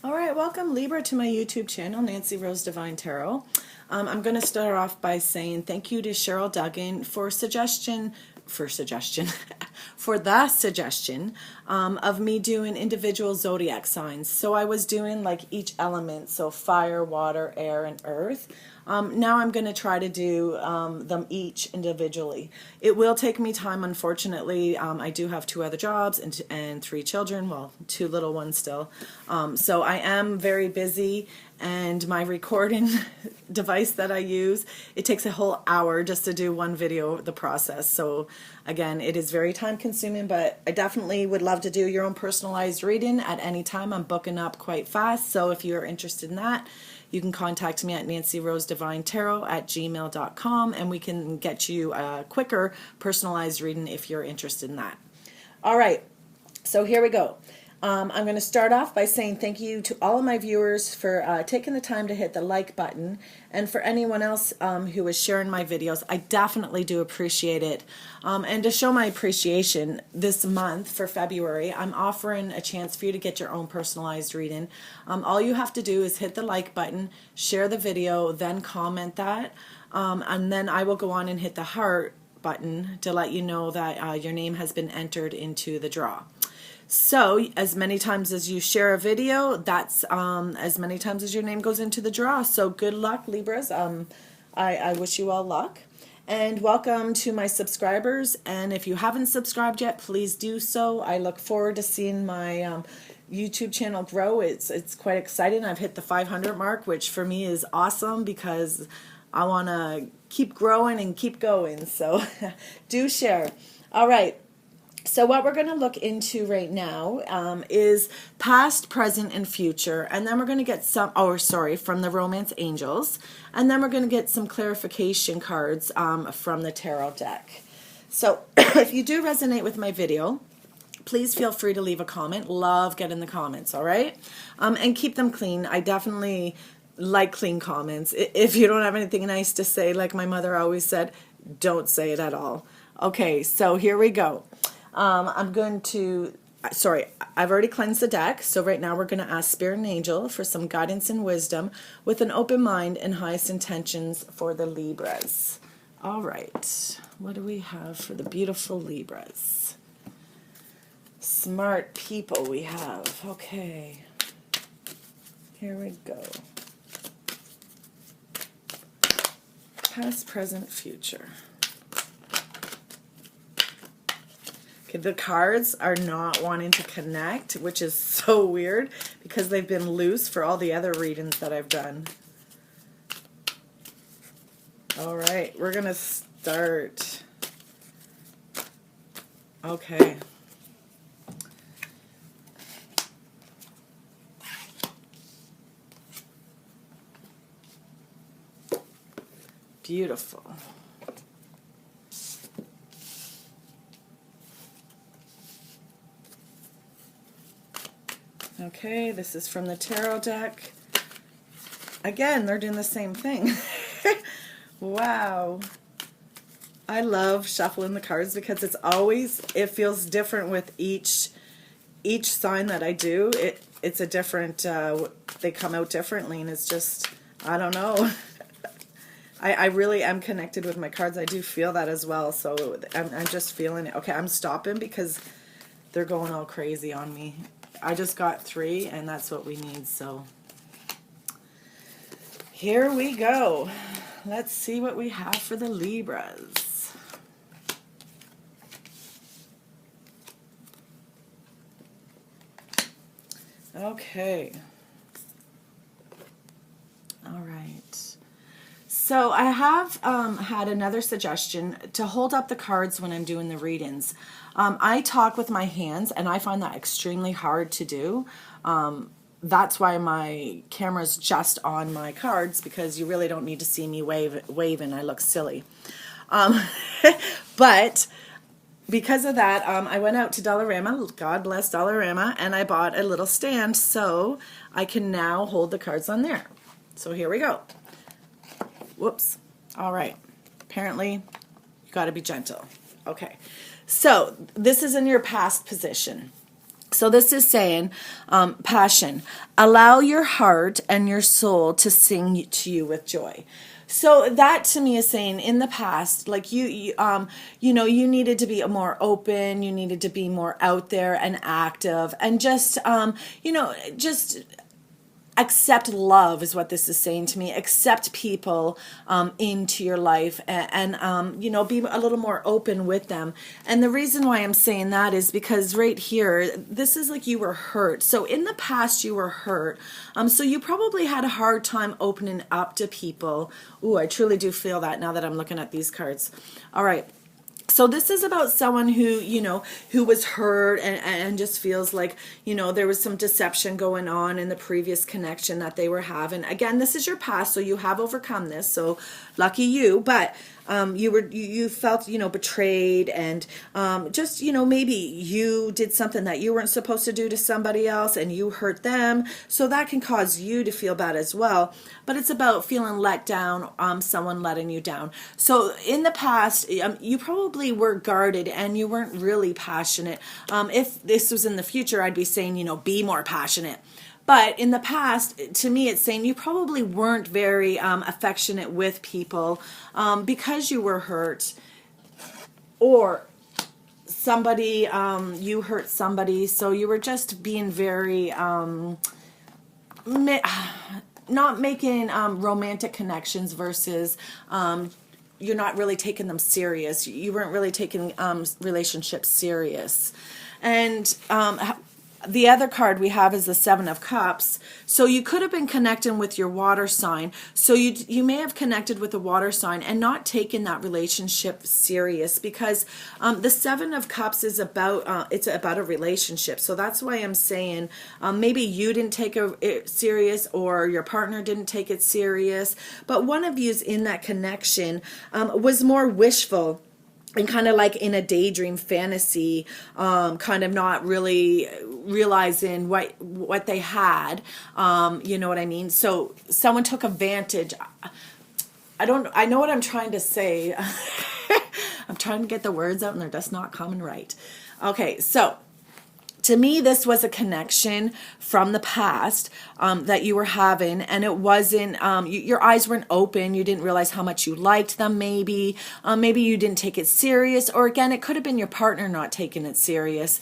All right, welcome Libra to my YouTube channel, Nancy Rose Divine Tarot. I'm going to start off by saying thank you to Sheryl Duggan for for the suggestion of me doing individual zodiac signs. So I was doing like each element, so fire, water, air, and earth. Now I'm going to try to do them each individually. It will take me time, unfortunately. I do have 2 other jobs and 3 children, well, 2 little ones still. So I am very busy, and my recording device that I use, it takes a whole hour just to do one video, the process. So again, it is very time consuming, but I definitely would love to do your own personalized reading at any time. I'm booking up quite fast, so if you're interested in that, you can contact me at nancyrosedivinetarot@gmail.com, and we can get you a quicker personalized reading if you're interested in that. All right, so here we go. I'm going to start off by saying thank you to all of my viewers for taking the time to hit the like button, and for anyone else who is sharing my videos. I definitely do appreciate it. And to show my appreciation, this month for February, I'm offering a chance for you to get your own personalized reading. All you have to do is hit the like button, share the video, then comment that, and then I will go on and hit the heart button to let you know that your name has been entered into the draw. So as many times as you share a video, that's as many times as your name goes into the draw. So good luck, Libras. I wish you all luck. And welcome to my subscribers. And if you haven't subscribed yet, please do so. I look forward to seeing my YouTube channel grow. It's quite exciting. I've hit the 500 mark, which for me is awesome because I want to keep growing and keep going. So do share. All right. So what we're going to look into right now is past, present, and future. And then we're going to get from the Romance Angels. And then we're going to get some clarification cards from the tarot deck. So if you do resonate with my video, please feel free to leave a comment. Love getting the comments, all right? And keep them clean. I definitely like clean comments. If you don't have anything nice to say, like my mother always said, don't say it at all. Okay, so here we go. I've already cleansed the deck, so right now we're going to ask Spirit and Angel for some guidance and wisdom with an open mind and highest intentions for the Libras. All right, what do we have for the beautiful Libras? Smart people we have. Okay, here we go. Past, present, future. The cards are not wanting to connect, which is so weird because they've been loose for all the other readings that I've done. All right, we're going to start. Okay. Beautiful. Okay, this is from the tarot deck. Again, they're doing the same thing. Wow. I love shuffling the cards because it feels different with each sign that I do. It's a different, they come out differently, and it's just, I don't know. I really am connected with my cards. I do feel that as well, so I'm just feeling it. Okay, I'm stopping because they're going all crazy on me. I just got 3, and that's what we need, so here we go. Let's see what we have for the Libras. Okay. All right. So I have had another suggestion to hold up the cards when I'm doing the readings. I talk with my hands, and I find that extremely hard to do. That's why my camera's just on my cards, because you really don't need to see me waving. I look silly. But because of that, I went out to Dollarama, God bless Dollarama, and I bought a little stand so I can now hold the cards on there. So here we go. Whoops. All right. Apparently, you got to be gentle. Okay. So this is in your past position. So this is saying, passion. Allow your heart and your soul to sing to you with joy. So that to me is saying in the past, like you know, you needed to be more open, you needed to be more out there and active, and just, you know, just accept love is what this is saying to me. Accept people into your life, and you know, be a little more open with them. And the reason why I'm saying that is because right here, this is like you were hurt. So in the past, you were hurt. So you probably had a hard time opening up to people. Ooh, I truly do feel that now that I'm looking at these cards. All right. So this is about someone who, you know, who was hurt and just feels like, you know, there was some deception going on in the previous connection that they were having. Again, this is your past, so you have overcome this. So lucky you, but you felt, you know, betrayed, and just, you know, maybe you did something that you weren't supposed to do to somebody else and you hurt them. So that can cause you to feel bad as well. But it's about feeling let down, someone letting you down. So in the past, you probably were guarded and you weren't really passionate. If this was in the future, I'd be saying, you know, be more passionate. But in the past, to me, it's saying you probably weren't very affectionate with people because you were hurt, or somebody, you hurt somebody, so you were just being very, not making romantic connections versus you're not really taking them serious. You weren't really taking relationships serious. And the other card we have is the Seven of Cups. So you could have been connecting with your water sign. So you may have connected with a water sign and not taken that relationship serious, because the Seven of Cups is about it's about a relationship. So that's why I'm saying maybe you didn't take it serious, or your partner didn't take it serious. But one of you's in that connection was more wishful, and kind of like in a daydream fantasy, kind of not really realizing what they had, you know what I mean? So someone took advantage. I know what I'm trying to say. I'm trying to get the words out and they're just not coming right. Okay, so to me, this was a connection from the past that you were having, and it wasn't, your eyes weren't open, you didn't realize how much you liked them, maybe you didn't take it serious, or again, it could have been your partner not taking it serious.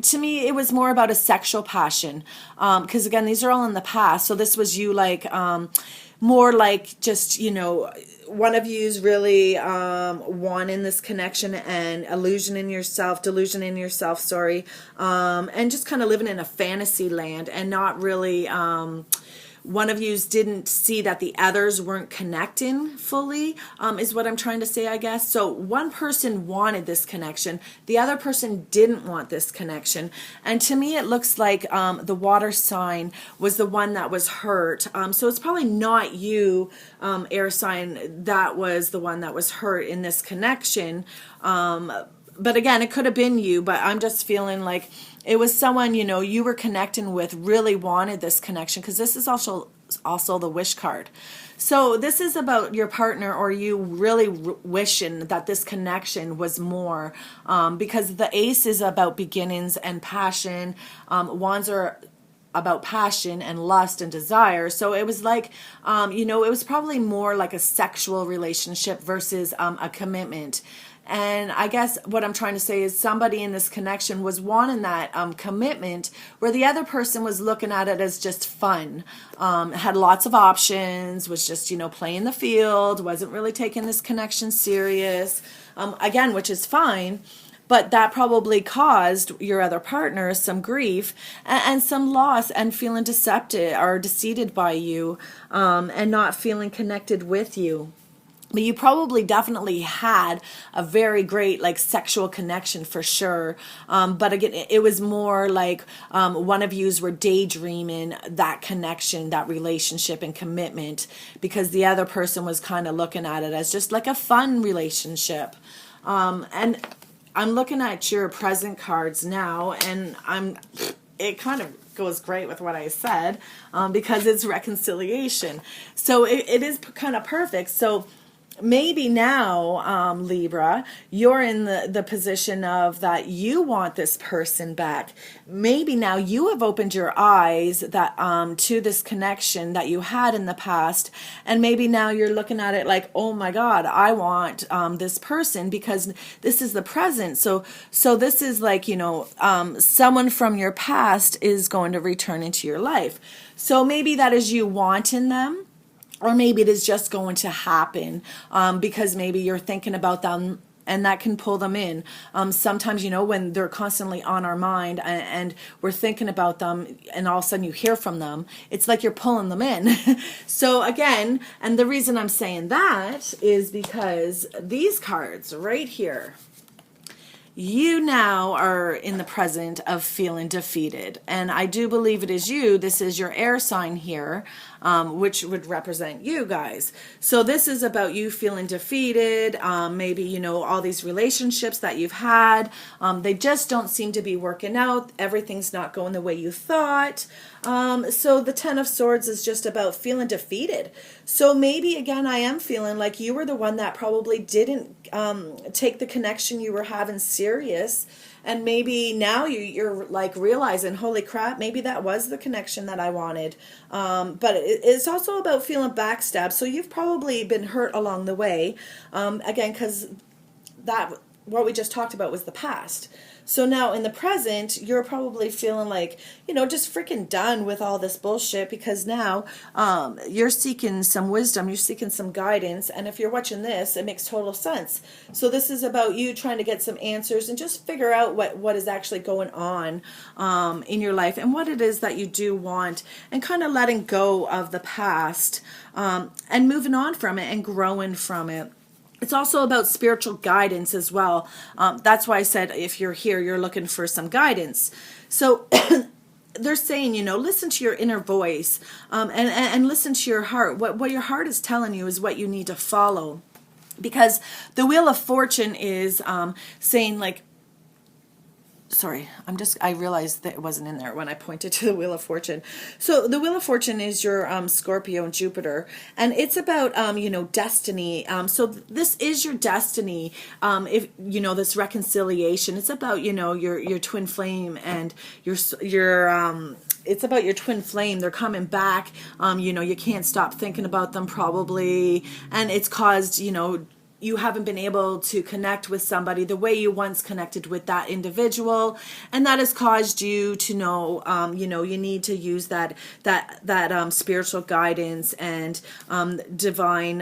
To me, it was more about a sexual passion, because again, these are all in the past, so this was you like, more like just, you know, one of you's really wanting this connection and delusion in yourself, and just kind of living in a fantasy land, and not really, one of you's didn't see that the others weren't connecting fully, is what I'm trying to say, I guess. So one person wanted this connection, the other person didn't want this connection. And to me, it looks like the water sign was the one that was hurt. So it's probably not you, air sign, that was the one that was hurt in this connection. But again, it could have been you, but I'm just feeling like it was someone, you know, you were connecting with, really wanted this connection, because this is also the wish card. So this is about your partner, or you really wishing that this connection was more, because the ace is about beginnings and passion. Wands are about passion and lust and desire. So it was like, you know, it was probably more like a sexual relationship versus a commitment. And I guess what I'm trying to say is somebody in this connection was wanting that commitment, where the other person was looking at it as just fun, had lots of options, was just, you know, playing the field, wasn't really taking this connection serious, again, which is fine. But that probably caused your other partner some grief and some loss, and feeling decepted or deceived by you, and not feeling connected with you. But you probably definitely had a very great like sexual connection for sure. But again, it was more like one of yous were daydreaming that connection, that relationship and commitment, because the other person was kind of looking at it as just like a fun relationship. And I'm looking at your present cards now, and it kind of goes great with what I said, because it's reconciliation. So it is kind of perfect. So maybe now, Libra, you're in the position of that you want this person back. Maybe now you have opened your eyes that to this connection that you had in the past, and maybe now you're looking at it like, oh my God, I want this person, because this is the present. So this is like, someone from your past is going to return into your life. So maybe that is you wanting them. Or maybe it is just going to happen because maybe you're thinking about them, and that can pull them in. Sometimes, when they're constantly on our mind and we're thinking about them, and all of a sudden you hear from them, it's like you're pulling them in. So again, and the reason I'm saying that is because these cards right here, you now are in the present of feeling defeated. And I do believe it is you. This is your air sign here, which would represent you guys. So this is about you feeling defeated. Maybe, all these relationships that you've had, they just don't seem to be working out. Everything's not going the way you thought. So the Ten of Swords is just about feeling defeated. So maybe, again, I am feeling like you were the one that probably didn't take the connection you were having serious. And maybe now you're like realizing, holy crap, maybe that was the connection that I wanted. But it's also about feeling backstabbed. So you've probably been hurt along the way. Again, because what we just talked about was the past. So now in the present, you're probably feeling like, just freaking done with all this bullshit, because now you're seeking some wisdom, you're seeking some guidance. And if you're watching this, it makes total sense. So this is about you trying to get some answers and just figure out what is actually going on in your life and what it is that you do want, and kind of letting go of the past and moving on from it and growing from it. It's also about spiritual guidance as well. That's why I said if you're here, you're looking for some guidance. So they're saying, listen to your inner voice and listen to your heart. What your heart is telling you is what you need to follow. Because the Wheel of Fortune is saying like, sorry, I realized that it wasn't in there when I pointed to the Wheel of Fortune. So the Wheel of Fortune is your Scorpio and Jupiter, and it's about destiny. So this is your destiny. If this reconciliation, it's about your twin flame and your it's about your twin flame. They're coming back. You can't stop thinking about them probably, and it's caused you haven't been able to connect with somebody the way you once connected with that individual, and that has caused you to know, you need to use that spiritual guidance and divine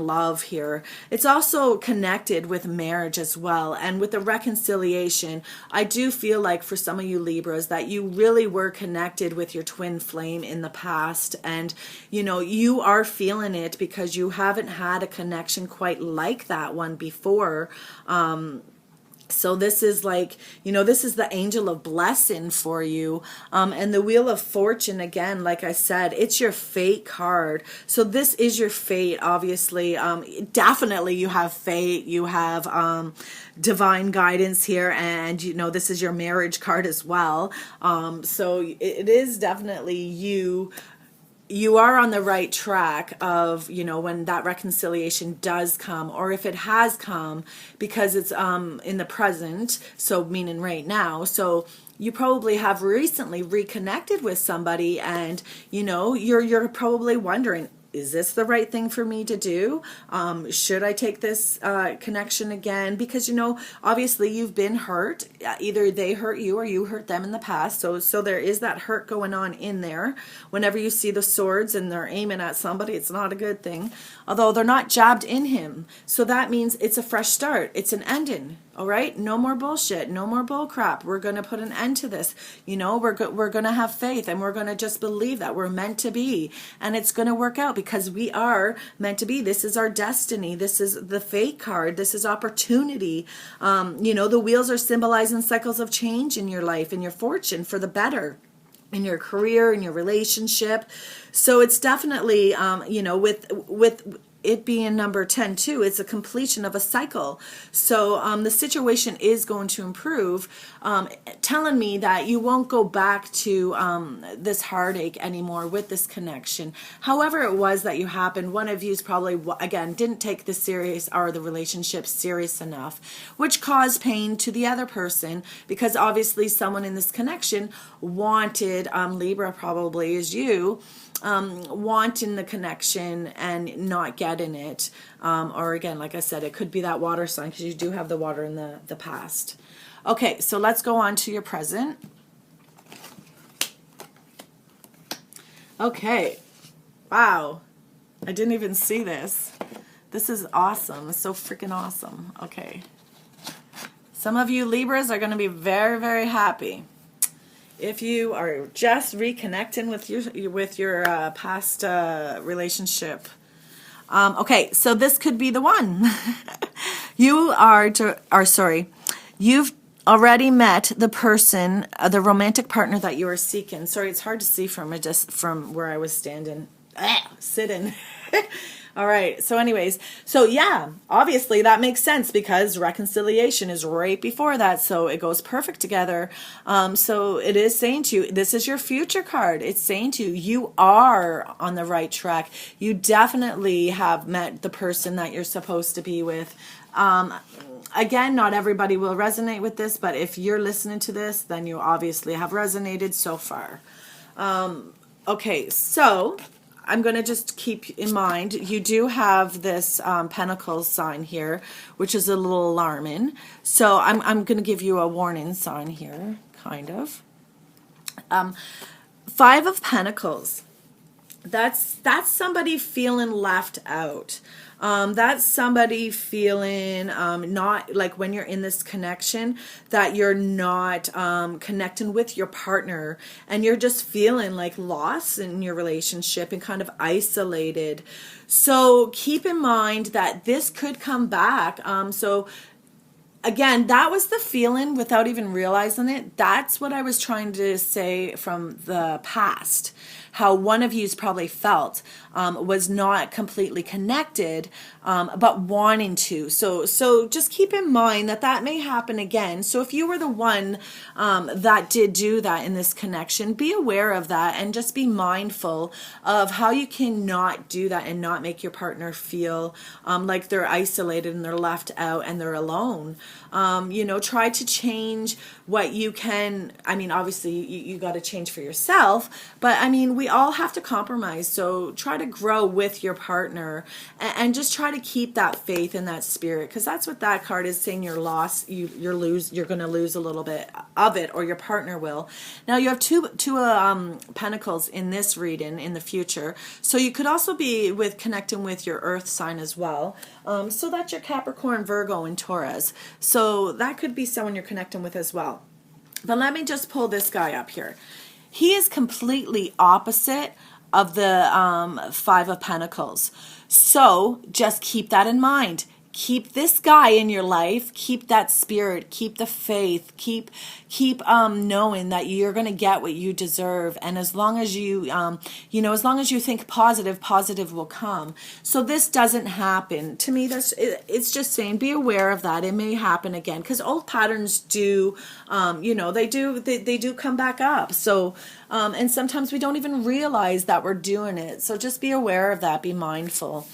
love here. It's also connected with marriage as well, and with the reconciliation. I do feel like for some of you Libras that you really were connected with your twin flame in the past, and you are feeling it because you haven't had a connection quite like that one before. So this is like, this is the angel of blessing for you. And the Wheel of Fortune, again, like I said, it's your fate card. So this is your fate, obviously. Definitely you have fate. You have divine guidance here. And, this is your marriage card as well. So it is definitely you are on the right track of, when that reconciliation does come, or if it has come, because it's in the present, so meaning right now. So you probably have recently reconnected with somebody, and you're probably wondering, is this the right thing for me to do? Should I take this connection again? Because, obviously you've been hurt. Either they hurt you or you hurt them in the past. So there is that hurt going on in there. Whenever you see the swords and they're aiming at somebody, it's not a good thing. Although they're not jabbed in him. So that means it's a fresh start. It's an ending. All right, no more bullshit, no more bull crap. We're going to put an end to this. We're going to have faith, and we're going to just believe that we're meant to be, and it's going to work out because we are meant to be. This is our destiny. This is the fate card. This is opportunity. The wheels are symbolizing cycles of change in your life and your fortune for the better, in your career, in your relationship. So it's definitely, with it being number 10 too, it's a completion of a cycle. So the situation is going to improve, telling me that you won't go back to this heartache anymore with this connection. However it was that you happened, one of you's probably, again, didn't take the serious or the relationship serious enough, which caused pain to the other person, because obviously someone in this connection wanted, Libra probably is you, wanting the connection and not getting it. Or again, like I said, it could be that water sign, because you do have the water in the past. Okay, so let's go on to your present. Okay. Wow. I didn't even see this. This is awesome. It's so freaking awesome. Okay. Some of you Libras are going to be very, very happy if you are just reconnecting with your past relationship. Okay, so this could be the one. You've already met the person, the romantic partner that you are seeking. Sorry, it's hard to see from where I was standing, sitting. All right. So anyways, so yeah, obviously that makes sense, because reconciliation is right before that. So it goes perfect together. So it is saying to you, this is your future card. It's saying to you, you are on the right track. You definitely have met the person that you're supposed to be with. Again, not everybody will resonate with this, but if you're listening to this, then you obviously have resonated so far. Okay. So I'm going to just keep in mind, you do have this Pentacles sign here, which is a little alarming. So I'm going to give you a warning sign here, kind of. Five of Pentacles. That's somebody feeling left out. That's somebody feeling not like, when you're in this connection, that you're not connecting with your partner, and you're just feeling like lost in your relationship and kind of isolated. So keep in mind that this could come back. So again, that was the feeling without even realizing it. That's what I was trying to say from the past. How one of you's probably felt was not completely connected, but wanting to. So just keep in mind that may happen again. So if you were the one that did do that in this connection, be aware of that and just be mindful of how you can not do that and not make your partner feel like they're isolated and they're left out and they're alone. Try to change what you can. I mean, obviously you got to change for yourself, but I mean, we all have to compromise. So try to grow with your partner and just try to keep that faith in that spirit, because that's what that card is saying. You're lost. You're going to lose a little bit of it, or your partner will. Now you have two Pentacles in this reading in the future. So you could also be connecting with your earth sign as well. So that's your Capricorn, Virgo, and Taurus. So that could be someone you're connecting with as well. But let me just pull this guy up here. He is completely opposite of the Five of Pentacles. So just keep that in mind. Keep this guy in your life. Keep that spirit. Keep the faith. Keep knowing that you're going to get what you deserve. And as long as you, as long as you think positive will come. So this doesn't happen. To me, it's just saying, be aware of that. It may happen again, because old patterns do, they do come back up. So, and sometimes we don't even realize that we're doing it. So just be aware of that. Be mindful.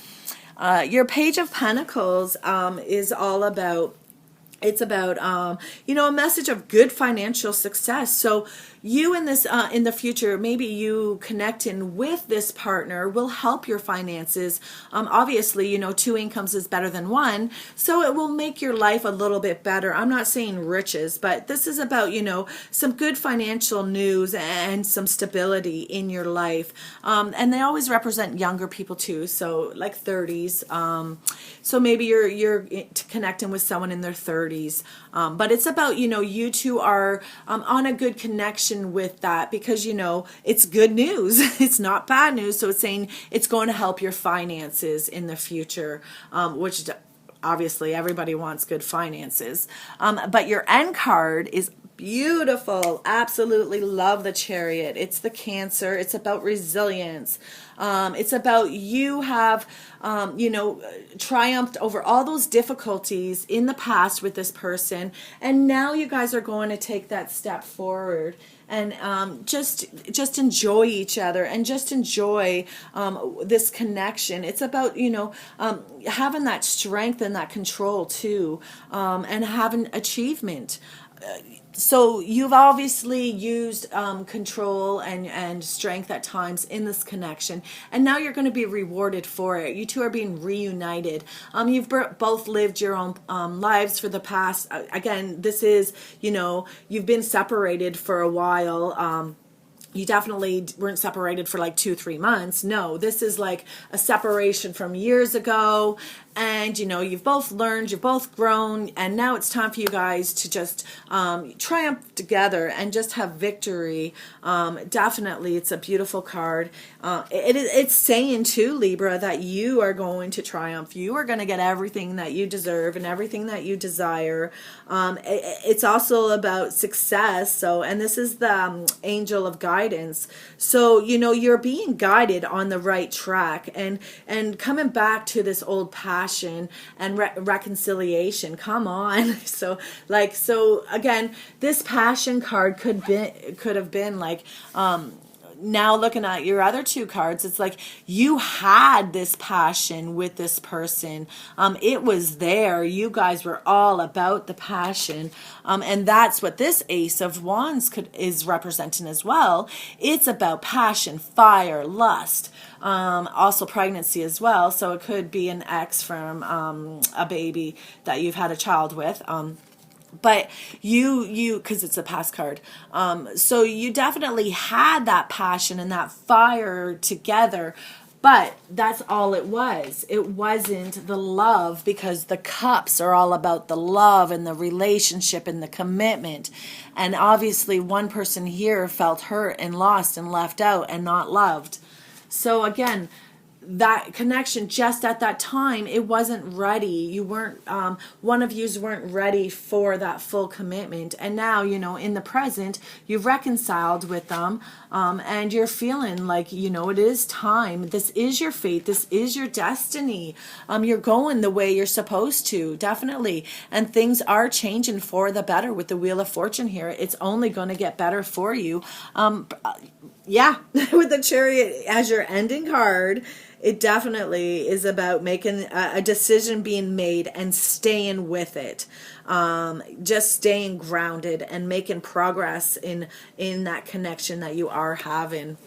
Your Page of Pentacles is all about, it's about, a message of good financial success. So you in this, in the future, maybe you connecting with this partner will help your finances. Obviously, two incomes is better than one. So it will make your life a little bit better. I'm not saying riches, but this is about, some good financial news and some stability in your life. And they always represent younger people too. So like 30s. So maybe you're connecting with someone in their 30s. But it's about, you two are on a good connection with that, because it's good news. It's not bad news. So it's saying it's going to help your finances in the future, which obviously everybody wants good finances. But your end card is Beautiful. Absolutely love the Chariot. It's the Cancer. It's about resilience. It's about you have, triumphed over all those difficulties in the past with this person. And now you guys are going to take that step forward and just enjoy each other and just enjoy this connection. It's about, having that strength and that control too, and having achievement. So you've obviously used control and strength at times in this connection, and now you're going to be rewarded for it. You two are being reunited. You've both lived your own lives for the past. Again, this is, you've been separated for a while. You definitely weren't separated for like 2-3 months. No, this is like a separation from years ago. And, you've both learned, you've both grown, and now it's time for you guys to just triumph together and just have victory. Definitely, it's a beautiful card. It's saying too, Libra, that you are going to triumph. You are going to get everything that you deserve and everything that you desire. It's also about success. So, and this is the angel of guidance. So, you're being guided on the right track and coming back to this old passion and reconciliation. Come on. So again, this passion card could have been like, now looking at your other two cards, it's like you had this passion with this person. It was there. You guys were all about the passion. And that's what this Ace of Wands is representing as well. It's about passion, fire, lust, also pregnancy as well. So it could be an ex from a baby that you've had a child with. But you, because it's a past card, so you definitely had that passion and that fire together, but that's all it was. It wasn't the love, because the cups are all about the love and the relationship and the commitment. And obviously one person here felt hurt and lost and left out and not loved. So again, that connection just at that time, it wasn't ready. You weren't, one of yous weren't ready for that full commitment. And now, in the present, you've reconciled with them, and you're feeling like, it is time. This is your fate. This is your destiny. You're going the way you're supposed to, definitely. And things are changing for the better with the Wheel of Fortune here. It's only going to get better for you. Yeah, with the Chariot as your ending card, it definitely is about making a decision being made and staying with it. Just staying grounded and making progress in that connection that you are having.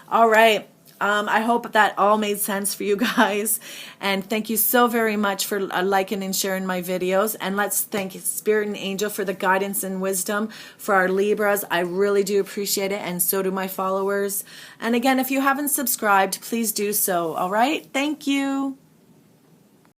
All right. I hope that all made sense for you guys. And thank you so very much for liking and sharing my videos. And let's thank Spirit and Angel for the guidance and wisdom for our Libras. I really do appreciate it, and so do my followers. And again, if you haven't subscribed, please do so. All right? Thank you.